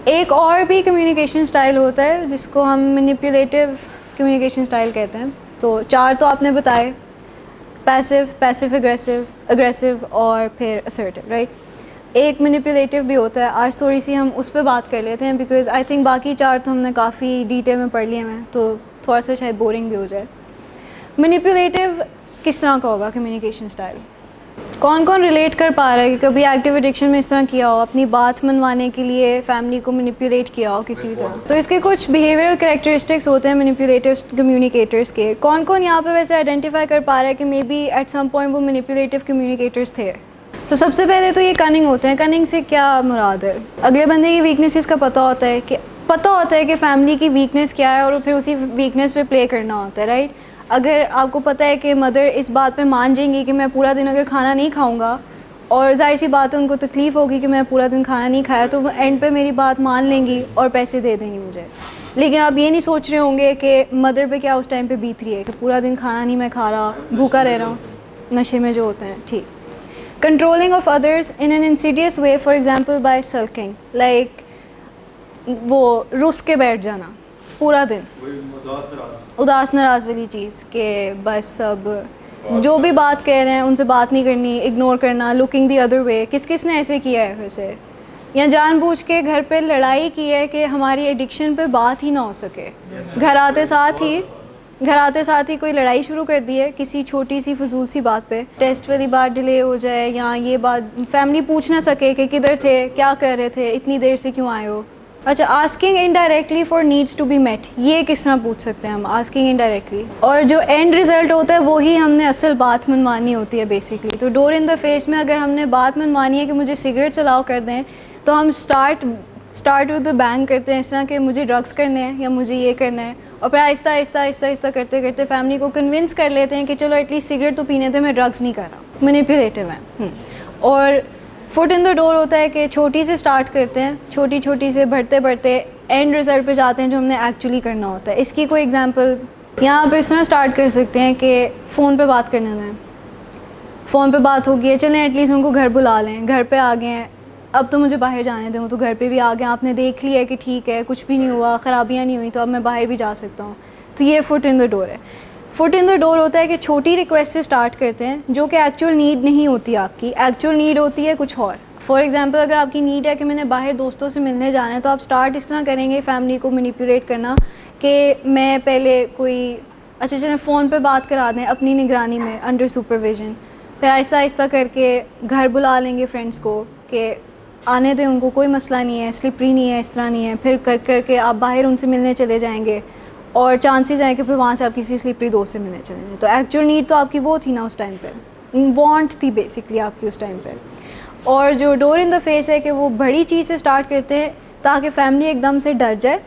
एक और भी कम्युनिकेशन स्टाइल होता है जिसको हम मैनिपुलेटिव कम्युनिकेशन स्टाइल कहते हैं। तो 4 तो आपने बताए, पैसिव, पैसिव एग्रेसिव, एग्रेसिव और फिर असर्टिव, राइट। एक मैनिपुलेटिव भी होता है, आज थोड़ी सी हम उस पर बात कर लेते हैं बिकॉज़ आई थिंक बाकी 4 तो हमने काफ़ी डिटेल में पढ़ लिए हैं, तो थोड़ा सा शायद बोरिंग भी हो जाए। मैनिपुलेटिव किस तरह का होगा कम्युनिकेशन स्टाइल? कौन कौन रिलेट कर पा रहा है कि कभी एक्टिव एडिक्शन में इस तरह किया हो, अपनी बात मनवाने के लिए फैमिली को मैनिपुलेट किया हो किसी भी तरह? तो इसके कुछ बिहेवियरल कैरेक्टरिस्टिक्स होते हैं मैनिपुलेटिव कम्युनिकेटर्स के। कौन कौन यहाँ पे वैसे आइडेंटिफाई कर पा रहा है कि maybe at some point वो मैनिपुलेटिव कम्युनिकेटर्स थे? तो सबसे पहले तो ये कनिंग होते हैं। कनिंग से क्या मुराद है? अगले बंदे की वीकनेसेस का पता होता है कि फैमिली की वीकनेस क्या है और फिर उसी वीकनेस पे प्ले करना होता है, राइट। अगर आपको पता है कि मदर इस बात पे मान जाएंगी कि मैं पूरा दिन अगर खाना नहीं खाऊंगा, और जाहिर सी बात है उनको तकलीफ़ होगी कि मैं पूरा दिन खाना नहीं खाया, तो वो एंड पे मेरी बात मान लेंगी और पैसे दे देंगी मुझे। लेकिन आप ये नहीं सोच रहे होंगे कि मदर पे क्या उस टाइम पे बीत रही है कि पूरा दिन खाना नहीं मैं खा रहा, भूखा रह रहा हूँ, नशे में जो होते हैं, ठीक। Controlling of others in an Insidious way, for example bye sulking, like वो रुस के बैठ जाना पूरा दिन, उदास नाराज़ वाली चीज़ कि बस सब जो भी बात कह रहे हैं उनसे बात नहीं करनी, इग्नोर करना, लुकिंग द अदर वे। किस किस ने ऐसे किया है वैसे? या जानबूझ के घर पे लड़ाई की है कि हमारी एडिक्शन पे बात ही ना हो सके, घर आते साथ ही कोई लड़ाई शुरू कर दी है किसी छोटी सी फजूल सी बात पे, टेस्ट वाली बात डिले हो जाए या ये बात फैमिली पूछ ना सके कि किधर थे, क्या कर रहे थे, इतनी देर से क्यों आए हो। अच्छा, asking indirectly for needs to be met, ये किस तरह पूछ सकते हैं हम? आस्किंग इनडायरेक्टली, और जो एंड रिजल्ट होता है वो ही हमने असल बात मनवानी होती है बेसिकली। तो डोर इन द फेस में अगर हमने बात मनवानी है कि मुझे सिगरेट चलाओ कर दें, तो हम स्टार्ट विद द बैंग करते हैं इस तरह कि मुझे ड्रग्स करने हैं या मुझे ये करना है, और फिर आहिस्ता करते करते फैमिली को कन्विंस कर लेते हैं कि चलो एटलीस्ट सिगरेट तो पीने थे, मैं ड्रग्स नहीं कर रहा। मैनिपुलेटिव है। और फुट इन द डोर होता है कि छोटी से स्टार्ट करते हैं, छोटी से बढ़ते एंड रिजल्ट पे जाते हैं जो हमने एक्चुअली करना होता है। इसकी कोई एग्जांपल यहाँ पे इस तरह स्टार्ट कर सकते हैं कि फ़ोन पे बात करने दें, फ़ोन पे बात होगी है, चलें एटलीस्ट उनको घर बुला लें, घर पे आ गए हैं, अब तो मुझे बाहर जाने दें, वो तो घर पे भी आ गए, आपने देख लिया है कि ठीक है कुछ भी नहीं हुआ, ख़राबियाँ नहीं हुई, तो अब मैं बाहर भी जा सकता हूँ। तो ये फुट इन द डोर है। फुट इन द डोर होता है कि छोटी रिक्वेस्ट से स्टार्ट करते हैं जो कि एक्चुअल नीड नहीं होती आपकी, एक्चुअल नीड होती है कुछ और। फॉर एग्जांपल अगर आपकी नीड है कि मैंने बाहर दोस्तों से मिलने जाना है, तो आप स्टार्ट इस तरह करेंगे फैमिली को मैनिपुलेट करना कि मैं पहले कोई अच्छा चलें फ़ोन पे बात करा दें अपनी निगरानी में अंडर सुपरविजन, फिर आहिस्ता करके घर बुला लेंगे फ्रेंड्स को कि आने दें उनको, कोई मसला नहीं है, स्लिपरी नहीं है, इस तरह नहीं है, फिर करके आप बाहर उनसे मिलने चले जाएंगे और चांसेस हैं कि फिर वहाँ से आप किसी स्लिपरी दोस्त से मिलने चले जाएँ। तो एक्चुअल नीड तो आपकी वो थी ना उस टाइम पे, वांट थी बेसिकली आपकी उस टाइम पे। और जो डोर इन द फेस है कि वो बड़ी चीज़ से स्टार्ट करते हैं ताकि फैमिली एकदम से डर जाए,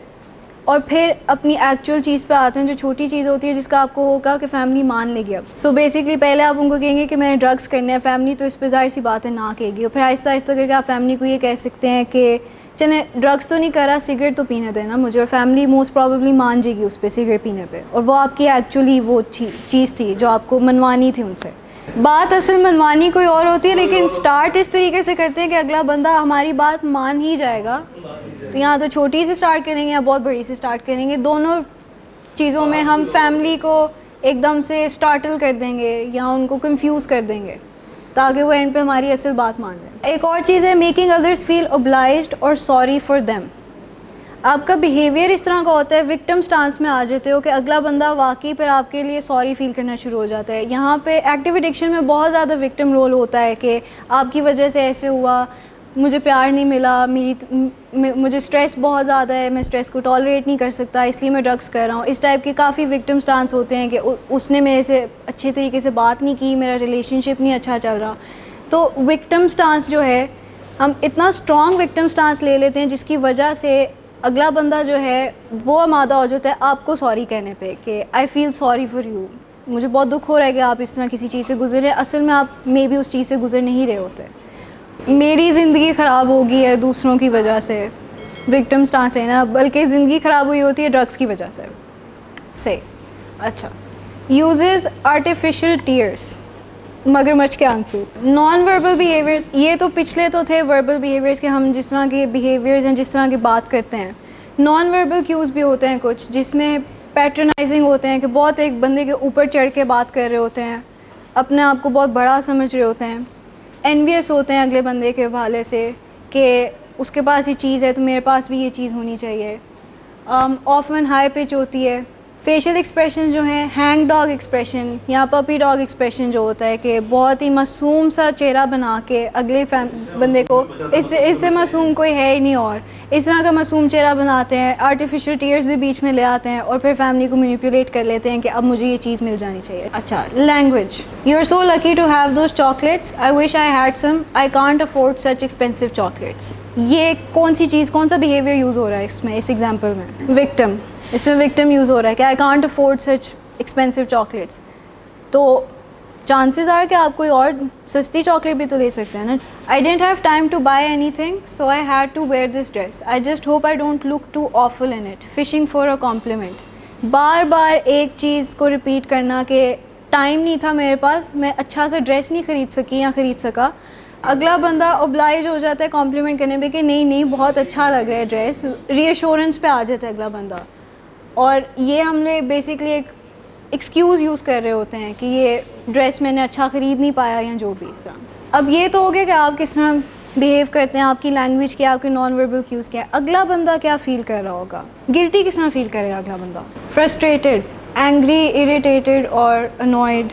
और फिर अपनी एक्चुअल चीज़ पे आते हैं जो छोटी चीज़ होती है जिसका आपको होगा कि फ़ैमिली मान लेगी अब। सो बेसिकली पहले आप उनको कहेंगे कि मैंने ड्रग्स करने हैं, फैमिली तो इस पर ज़ाहिर सी बात है ना कहेगी, और फिर आहिस्ता करके आप फैमिली को ये कह सकते हैं कि चले ड्रग्स तो नहीं करा, सिगरेट तो पीने देना मुझे, और फैमिली मोस्ट प्रॉबेबली मान जाएगी उस पर सिगरेट पीने पे, और वो आपकी एक्चुअली वो चीज़ थी जो आपको मनवानी थी उनसे। बात असल मनवानी कोई और होती है, लेकिन स्टार्ट इस तरीके से करते हैं कि अगला बंदा हमारी बात मान ही जाएगा। तो यहाँ तो छोटी से स्टार्ट करेंगे या बहुत बड़ी से स्टार्ट करेंगे, दोनों चीज़ों में हम फैमिली को एकदम से स्टार्टल कर देंगे या उनको कंफ्यूज कर देंगे ताकि वो एंड पे हमारी असल बात मान लें। एक और चीज़ है मेकिंग अदर्स फील ओब्लाइज्ड और सॉरी फॉर देम। आपका बिहेवियर इस तरह का होता है, विक्टिम स्टांस में आ जाते हो कि अगला बंदा वाकई पर आपके लिए सॉरी फील करना शुरू हो जाता है। यहाँ पे एक्टिव एडिक्शन में बहुत ज़्यादा विक्टिम रोल होता है कि आपकी वजह से ऐसे हुआ, मुझे प्यार नहीं मिला, मुझे स्ट्रेस बहुत ज़्यादा है, मैं स्ट्रेस को टॉलरेट नहीं कर सकता इसलिए मैं ड्रग्स कर रहा हूँ। इस टाइप के काफ़ी विक्टिम स्टांस होते हैं कि उसने मेरे से अच्छे तरीके से बात नहीं की, मेरा रिलेशनशिप नहीं अच्छा चल रहा। तो विक्टिम स्टांस जो है, हम इतना स्ट्रॉन्ग विक्टिम स्टांस ले लेते हैं जिसकी वजह से अगला बंदा जो है वो आमादा हो जाता है आपको सॉरी कहने पे कि I feel sorry for you, मुझे बहुत दुख हो रहा है कि आप इस तरह किसी चीज़ से गुजर रहे हैं। असल में आप मे बी उस चीज़ से गुजर नहीं रहे होते। मेरी ज़िंदगी ख़राब हो गई है दूसरों की वजह से, विक्टिम स्टांस है ना, बल्कि ज़िंदगी ख़राब हुई होती है ड्रग्स की वजह से। अच्छा, यूजेस आर्टिफिशियल टीयर्स। मगरमच्छ के आंसू। नॉन वर्बल बिहेवियर्स, ये तो पिछले तो थे वर्बल बिहेवियर्स के, हम जिस तरह के बिहेवियर्स हैं, जिस तरह की बात करते हैं। नॉन वर्बल क्यूज़ भी होते हैं कुछ, जिसमें पैट्रनाइजिंग होते हैं कि बहुत एक बंदे के ऊपर चढ़ के बात कर रहे होते हैं, अपने आप को बहुत बड़ा समझ रहे होते हैं, एनवियस होते हैं अगले बंदे के हवाले से कि उसके पास ये चीज़ है तो मेरे पास भी ये चीज़ होनी चाहिए। ऑफन हाई पिच होती है। फेशियल एक्सप्रेशन जो हैं, हैंग डॉग एक्सप्रेशन या पपी डॉग एक्सप्रेशन जो होता है कि बहुत ही मासूम सा चेहरा बना के अगले बंदे को, इससे मासूम कोई है ही नहीं, और इस तरह का मासूम चेहरा बनाते हैं, आर्टिफिशियल टीयर्स भी बीच में ले आते हैं और फिर फैमिली को मैनिपुलेट कर लेते हैं कि अब मुझे ये चीज़ मिल जानी चाहिए। अच्छा, language. You are so lucky to have those chocolates, I wish I had some, I can't afford such expensive chocolates. ये कौन सी चीज़, कौन सा बिहेवियर यूज़ हो रहा है इसमें, इस एग्जाम्पल में? विक्टिम, इसमें विक्टिम यूज़ हो रहा है कि आई can't afford such expensive chocolates. तो चांसेस आर कि आप कोई और सस्ती चॉकलेट भी तो ले सकते हैं ना। I didn't have time to buy anything so I had to wear this dress, I just hope I don't look too awful in it, fishing for a compliment. बार बार एक चीज़ को रिपीट करना कि टाइम नहीं था मेरे पास, मैं अच्छा सा ड्रेस नहीं ख़रीद सकी या ख़रीद सका। अगला बंदा ओब्लाइज हो जाता है कॉम्प्लीमेंट करने पे कि नहीं नहीं बहुत अच्छा लग रहा है ड्रेस, रीअश्योरेंस पे आ जाता है अगला बंदा, और ये हमने बेसिकली एक एक्सक्यूज़ यूज़ कर रहे होते हैं कि ये ड्रेस मैंने अच्छा ख़रीद नहीं पाया या जो भी इस तरह। अब ये तो हो गया कि आप किस तरह बिहेव करते हैं, आपकी लैंग्वेज क्या, आपके नॉन वर्बल क्यूज़ क्या है। अगला बंदा क्या फ़ील कर रहा होगा, गिल्टी किस तरह फ़ील करेगा अगला बंदा? फ्रस्ट्रेटेड, एंग्री, इरिटेटेड और अनॉयड।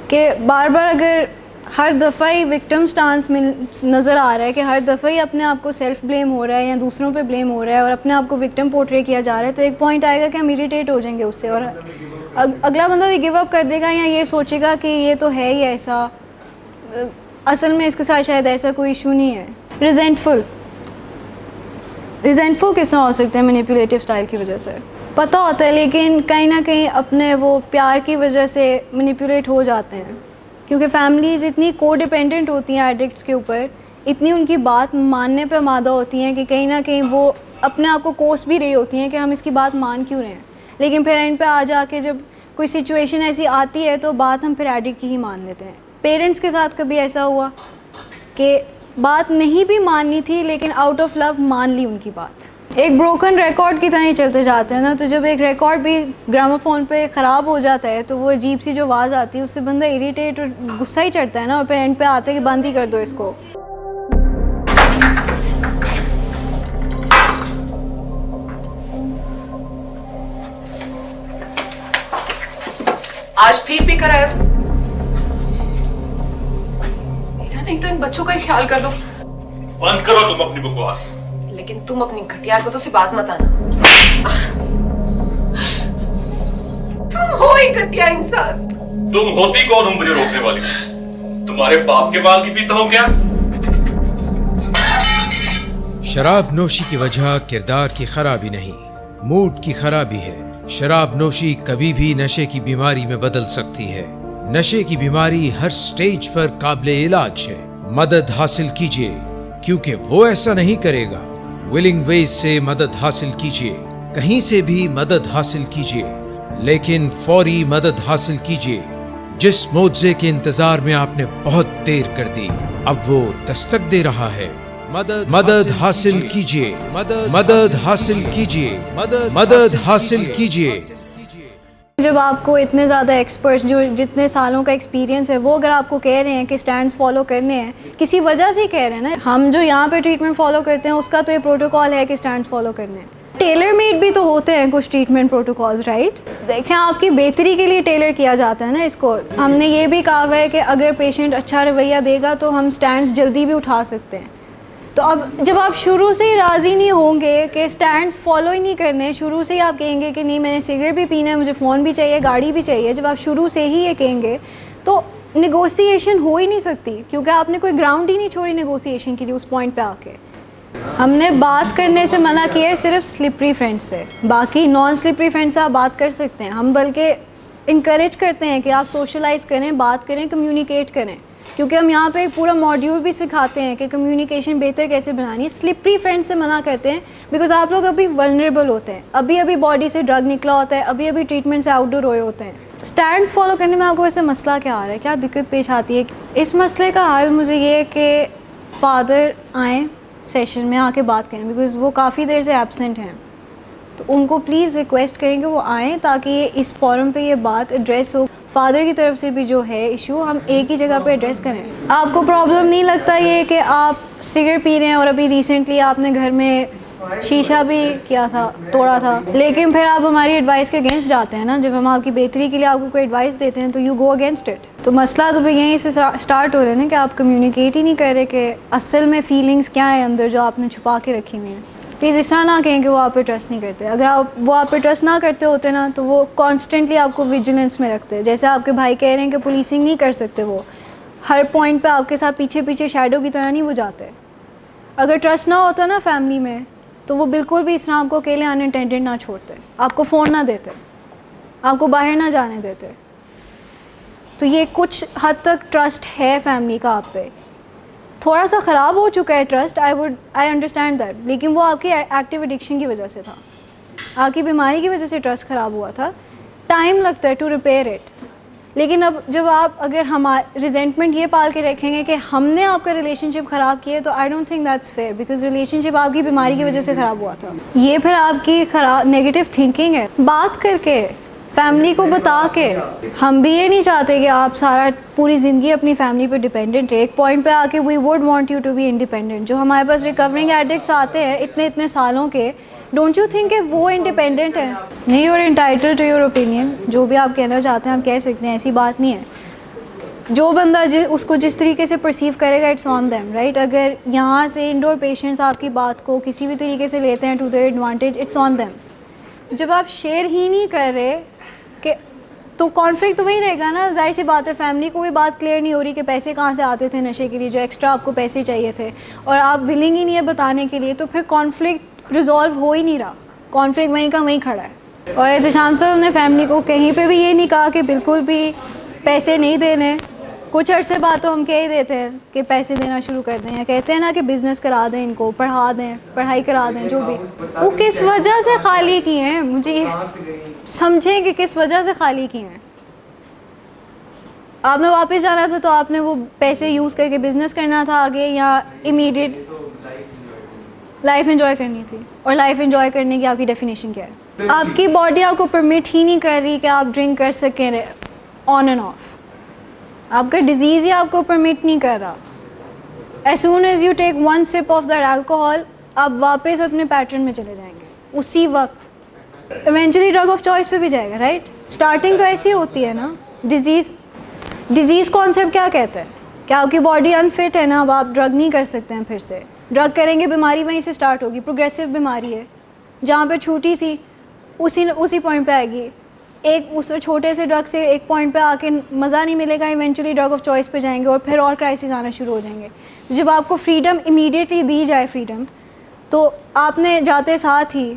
कि बार बार अगर हर दफ़ा ही विक्टिम स्टांस में नज़र आ रहा है कि हर दफ़ा ही अपने आप को सेल्फ ब्लेम हो रहा है या दूसरों पे ब्लेम हो रहा है और अपने आप को विक्टिम पोर्ट्रे किया जा रहा है, तो एक पॉइंट आएगा कि हम इरिटेट हो जाएंगे उससे और अगला बंदा भी गिव अप कर देगा या ये सोचेगा कि ये तो है ही ऐसा, असल में इसके साथ शायद ऐसा कोई इशू नहीं है। रिजेंटफुल, रिजेंटफुल किस तरह हो सकते हैं? मैनिपुलेटिव स्टाइल की वजह से पता होता है लेकिन कहीं ना कहीं अपने वो प्यार की वजह से मैनिपुलेट हो जाते हैं, क्योंकि फैमिलीज़ इतनी कोडिपेंडेंट होती हैं एडिक्ट्स के ऊपर, इतनी उनकी बात मानने पे आमादा होती हैं कि कहीं ना कहीं वो अपने आप को कोस भी रही होती हैं कि हम इसकी बात मान क्यों रहे हैं, लेकिन फिर एंड पे आ जाके जब कोई सिचुएशन ऐसी आती है तो बात हम फिर एडिक्ट की ही मान लेते हैं। पेरेंट्स के साथ कभी ऐसा हुआ कि बात नहीं भी माननी थी लेकिन आउट ऑफ लव मान ली उनकी बात? एक ब्रोकन रिकॉर्ड की तरह ही चलते जाते हैं ना, तो जब एक रिकॉर्ड भी ग्रामोफोन पे ख़राब हो जाता है तो वो अजीब सी जो आवाज़ आती है उससे बंदा इरिटेट और गुस्सा ही चढ़ता है ना, और फिर एंड पे आते हैं कि बंद ही कर दो इसको। आज फिर भी कराया नहीं तो इन बच्चों का ही ख्याल कर लो। बंद करो तुम अपनी बकवास। लेकिन तुम अपनी घटियार को तो सिर्फ बाज मत आना। तुम हो ही घटिया इंसान। तुम होती कौन हो मुझे रोकने वाली? तुम्हारे बाप के बाल की पीता हूं क्या? शराब नोशी की वजह किरदार की खराबी नहीं, मूड की खराबी है। शराब नोशी कभी भी नशे की बीमारी में बदल सकती है। नशे की बीमारी हर स्टेज पर काबिले इलाज है। मदद हासिल कीजिए, क्योंकि वो ऐसा नहीं करेगा। विलिंग वेज से मदद हासिल कीजिए, कहीं से भी मदद हासिल कीजिए, लेकिन फौरी मदद हासिल कीजिए। जिस मुआवजे के इंतजार में आपने बहुत देर कर दी, अब वो दस्तक दे रहा है। मदद हासिल कीजिए, मदद हासिल कीजिए, मदद हासिल कीजिए। जब आपको इतने ज़्यादा एक्सपर्ट्स जो जितने सालों का एक्सपीरियंस है वो अगर आपको कह रहे हैं कि स्टैंड्स फॉलो करने हैं, किसी वजह से कह रहे हैं ना, हम जो यहाँ पे ट्रीटमेंट फॉलो करते हैं उसका तो ये प्रोटोकॉल है कि स्टैंड्स फॉलो करने हैं। टेलर मेड भी तो होते हैं कुछ ट्रीटमेंट प्रोटोकॉल्स, राइट? देखें, आपकी बेहतरी के लिए टेलर किया जाता है ना इसको। हमने ये भी कहा है कि अगर पेशेंट अच्छा रवैया देगा तो हम स्टैंड्स जल्दी भी उठा सकते हैं। तो अब जब आप शुरू से ही राज़ी नहीं होंगे कि स्टैंड्स फॉलो ही नहीं करने, शुरू से ही आप कहेंगे कि नहीं मैंने सिगरेट भी पीना है, मुझे फ़ोन भी चाहिए, गाड़ी भी चाहिए, जब आप शुरू से ही ये कहेंगे तो नेगोशिएशन हो ही नहीं सकती, क्योंकि आपने कोई ग्राउंड ही नहीं छोड़ी नेगोशिएशन के लिए उस पॉइंट पे आके। हमने बात करने से मना किया है सिर्फ स्लिपरी फ्रेंड्स से, बाकी नॉन स्लिपरी फ्रेंड्स से आप बात कर सकते हैं। हम बल्कि इंकरेज करते हैं कि आप सोशलाइज़ करें, बात करें, कम्युनिकेट करें, क्योंकि हम यहाँ पे एक पूरा मॉड्यूल भी सिखाते हैं कि कम्युनिकेशन बेहतर कैसे बनानी है। स्लिपरी फ्रेंड से मना करते हैं बिकॉज आप लोग अभी वल्नरेबल होते हैं, अभी अभी बॉडी से ड्रग निकला होता है, अभी अभी ट्रीटमेंट से आउटडोर हुए होते हैं। स्टैंड्स फॉलो करने में आपको वैसे मसला क्या आ रहा है, क्या दिक्कत पेश आती है? इस मसले का हल मुझे ये है कि फ़ादर आएँ सेशन में, आके बात करें, बिकॉज़ वो काफ़ी देर से एब्सेंट हैं। तो उनको प्लीज़ रिक्वेस्ट करें कि वो आएँ ताकि ये इस फोरम पे ये बात एड्रेस हो। फ़ादर की तरफ से भी जो है इशू हम एक ही जगह पे एड्रेस करें। आपको प्रॉब्लम नहीं लगता ये कि आप सिगरेट पी रहे हैं और अभी रिसेंटली आपने घर में शीशा भी किया था, तोड़ा था, लेकिन फिर आप हमारी एडवाइस के अगेंस्ट जाते हैं ना? जब हम आपकी बेहतरी के लिए आपको कोई एडवाइस देते हैं तो यू गो अगेंस्ट इट। तो मसला तो फिर यहीं से स्टार्ट हो रहा है ना कि आप कम्युनिकेट ही नहीं कर रहे कि असल में फ़ीलिंग्स क्या है अंदर जो आपने छुपा के रखी हुई हैं। प्लीज़ इस तरह ना कहें कि वो आप पे ट्रस्ट नहीं करते। अगर वो आप पे ट्रस्ट ना करते होते ना तो वो कॉन्स्टेंटली आपको विजिलेंस में रखते। जैसे आपके भाई कह रहे हैं कि पुलिसिंग नहीं कर सकते, वो हर पॉइंट पे आपके साथ पीछे पीछे शैडो की तरह नहीं वो जाते। अगर ट्रस्ट ना होता ना फैमिली में तो वो बिल्कुल भी इस तरह आपको अकेले अनअटेंडेड ना छोड़ते, आपको फ़ोन ना देते, आपको बाहर ना जाने देते। तो ये कुछ हद तक ट्रस्ट है फैमिली का आप पे। थोड़ा सा ख़राब हो चुका है ट्रस्ट, आई अंडरस्टैंड दैट, लेकिन वो आपकी एक्टिव एडिक्शन की वजह से था, आपकी बीमारी की वजह से ट्रस्ट ख़राब हुआ था। टाइम लगता है टू रिपेयर इट। लेकिन अब जब आप अगर हमारे रिजेंटमेंट ये पाल के रखेंगे कि हमने आपका रिलेशनशिप ख़राब किया, तो I don't think that's fair, because relationship आपकी बीमारी की वजह से ख़राब हुआ था। ये फिर आपकी ख़राब नेगेटिव थिंकिंग है। बात करके, फैमिली को बता के, हम भी ये नहीं चाहते कि आप सारा पूरी ज़िंदगी अपनी फैमिली पे डिपेंडेंट है। एक पॉइंट पे आके we would want you to be independent. जो हमारे पास रिकवरिंग एडिक्ट्स आते हैं इतने इतने सालों के, डोंट यू थिंक कि वो इंडिपेंडेंट है? नहीं, you are entitled to your opinion. जो भी आप कहना चाहते हैं आप कह सकते हैं, ऐसी बात नहीं है। जो बंदा उसको जिस तरीके से परसीव करेगा, इट्स ऑन देम, राइट? अगर यहाँ से इंडोर पेशेंट्स आपकी बात को किसी भी तरीके से लेते हैं to their advantage, it's on them. जब आप शेयर ही नहीं कर रहे कि तो कॉन्फ्लिक्ट तो वही रहेगा ना। जाहिर सी बात है, फैमिली को भी बात क्लियर नहीं हो रही कि पैसे कहाँ से आते थे नशे के लिए, जो एक्स्ट्रा आपको पैसे चाहिए थे, और आप विलिंग ही नहीं है बताने के लिए, तो फिर कॉन्फ्लिक्ट रिजॉल्व हो ही नहीं रहा। कॉन्फ्लिक्ट वहीं का वहीं खड़ा है। और एहतशाम साहब ने फैमिली को कहीं पे भी ये नहीं कहा कि बिल्कुल भी पैसे नहीं देने। कुछ अरसे बाद तो हम कह ही देते हैं कि पैसे देना शुरू कर दें, या कहते हैं ना कि बिज़नेस करा दें, इनको पढ़ा दें, पढ़ाई करा दें, जो भी। वो किस वजह से खाली किए हैं, मुझे समझें कि किस वजह से खाली किए हैं। आपने वापस जाना था तो आपने वो पैसे यूज़ करके बिज़नेस करना था आगे, या इमीडिएट लाइफ एंजॉय करनी थी? और लाइफ एंजॉय करने की आपकी डेफिनेशन क्या है? आपकी बॉडी आपको परमिट ही नहीं कर रही कि आप ड्रिंक कर सकें ऑन एंड ऑफ। आपका डिजीज़ ही आपको परमिट नहीं कर रहा। As soon as you take one sip of that alcohol, आप वापस अपने पैटर्न में चले जाएंगे उसी वक्त। इवेंचुअली ड्रग ऑफ चॉइस पे भी जाएगा, राइट? स्टार्टिंग तो ऐसी होती है ना। डिजीज़ कॉन्सेप्ट क्या कहता है? क्या आपकी बॉडी अनफिट है ना, अब आप ड्रग नहीं कर सकते हैं फिर से। ड्रग करेंगे बीमारी वहीं से स्टार्ट होगी। प्रोग्रेसिव बीमारी है, जहाँ पे छूटी थी उसी पॉइंट पे आएगी। एक उस छोटे से ड्रग से एक पॉइंट पे आके मज़ा नहीं मिलेगा, इवेंचुअली ड्रग ऑफ चॉइस पे जाएंगे और फिर और क्राइसिस आना शुरू हो जाएंगे। जब आपको फ्रीडम इमीडिएटली दी जाए फ्रीडम, तो आपने जाते साथ ही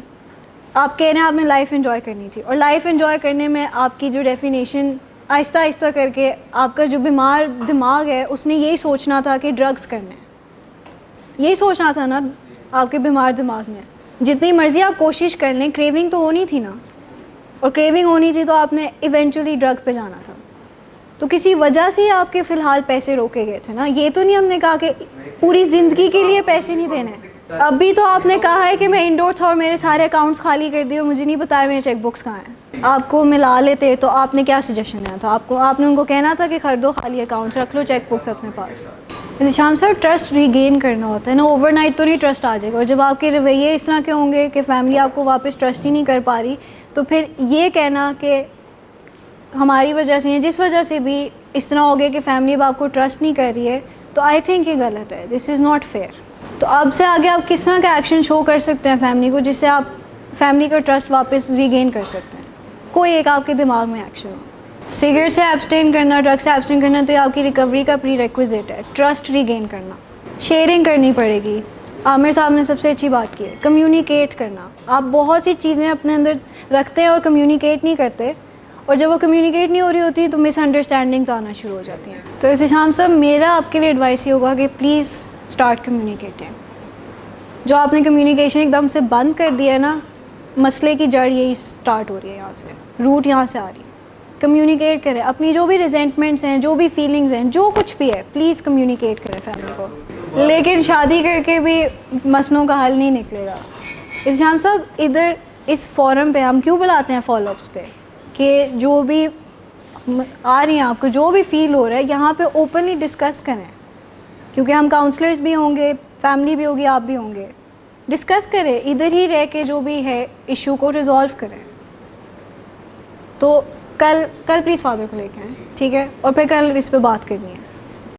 आप कह रहे हैं आपने लाइफ एंजॉय करनी थी, और लाइफ एंजॉय करने में आपकी जो डेफिनेशन आहिस्ता आहिस्ता करके आपका जो बीमार दिमाग है उसने यही सोचना था कि ड्रग्स करने, यही सोचना था ना आपके बीमार दिमाग ने। जितनी मर्ज़ी आप कोशिश कर लें, क्रेविंग तो होनी थी ना, और क्रेविंग होनी थी तो आपने इवेंचुअली ड्रग पे जाना था। तो किसी वजह से आपके फ़िलहाल पैसे रोके गए थे ना। ये तो नहीं हमने कहा कि पूरी ज़िंदगी के लिए पैसे नहीं देने। अभी तो आपने कहा है कि मैं इंडोर था और मेरे सारे अकाउंट्स खाली कर दिए और मुझे नहीं बताया मेरे चेक बुक्स कहाँ हैं। आपको मिला लेते तो आपने क्या सजेशन दिया था? आपने उनको कहना था कि खरीदो खाली अकाउंट्स, रख लो चेक बुक्स अपने पास। शाम सर, ट्रस्ट रीगेन करना होता है ना, ओवरनाइट तो नहीं ट्रस्ट आ जाएगा। और जब आपके रवैये इस तरह के होंगे कि फैमिली आपको वापस ट्रस्ट ही नहीं कर पा रही, तो फिर ये कहना कि हमारी वजह से, जिस वजह से भी इस तरह हो गया कि फैमिली अब आपको ट्रस्ट नहीं कर रही है, तो आई थिंक ये गलत है। This is not fair. तो अब से आगे आप किस तरह का एक्शन शो कर सकते हैं फैमिली को, जिससे आप फैमिली का ट्रस्ट वापस रीगेन कर सकते हैं? कोई एक आपके दिमाग में एक्शन हो। सिगरेट से एब्सटेन करना, ड्रग से एब्सटेन करना, तो ये आपकी रिकवरी का प्री रिक्विजिट है। ट्रस्ट रीगेन करना, शेयरिंग करनी पड़ेगी। आमिर साहब ने सबसे अच्छी बात की है, कम्युनिकेट करना। आप बहुत सी चीज़ें अपने अंदर रखते हैं और कम्युनिकेट नहीं करते, और जब वो कम्युनिकेट नहीं हो रही होती तो मिसअंडरस्टैंडिंग्स आना शुरू हो जाती हैं। तो इत्तिशाम साहब, मेरा आपके लिए एडवाइस ये होगा कि प्लीज़ स्टार्ट कम्युनिकेटिंग। जो आपने कम्युनिकेशन एकदम से बंद कर दिया है ना, मसले की जड़ यही स्टार्ट हो रही है, यहाँ से रूट यहाँ से आ रही है। कम्युनिकेट करें, अपनी जो भी रिजेंटमेंट्स हैं, जो भी फीलिंग्स हैं, जो कुछ भी है, प्लीज़ कम्युनिकेट करें फैमिली को। लेकिन शादी करके भी मसलों का हल नहीं निकलेगा। इल्ज़ाम साहब, इधर इस फोरम पे हम क्यों बुलाते हैं फॉलोअप्स पे, कि जो भी आ रही हैं आपको जो भी फील हो रहा है यहाँ पे ओपनली डिस्कस करें, क्योंकि हम काउंसलर्स भी होंगे, फैमिली भी होगी, आप भी होंगे। डिस्कस करें, इधर ही रह के जो भी है इशू को रिजॉल्व करें। तो कल प्लीज़ फादर को लेके आएँ, ठीक है, और फिर कल इस पे बात करनी है।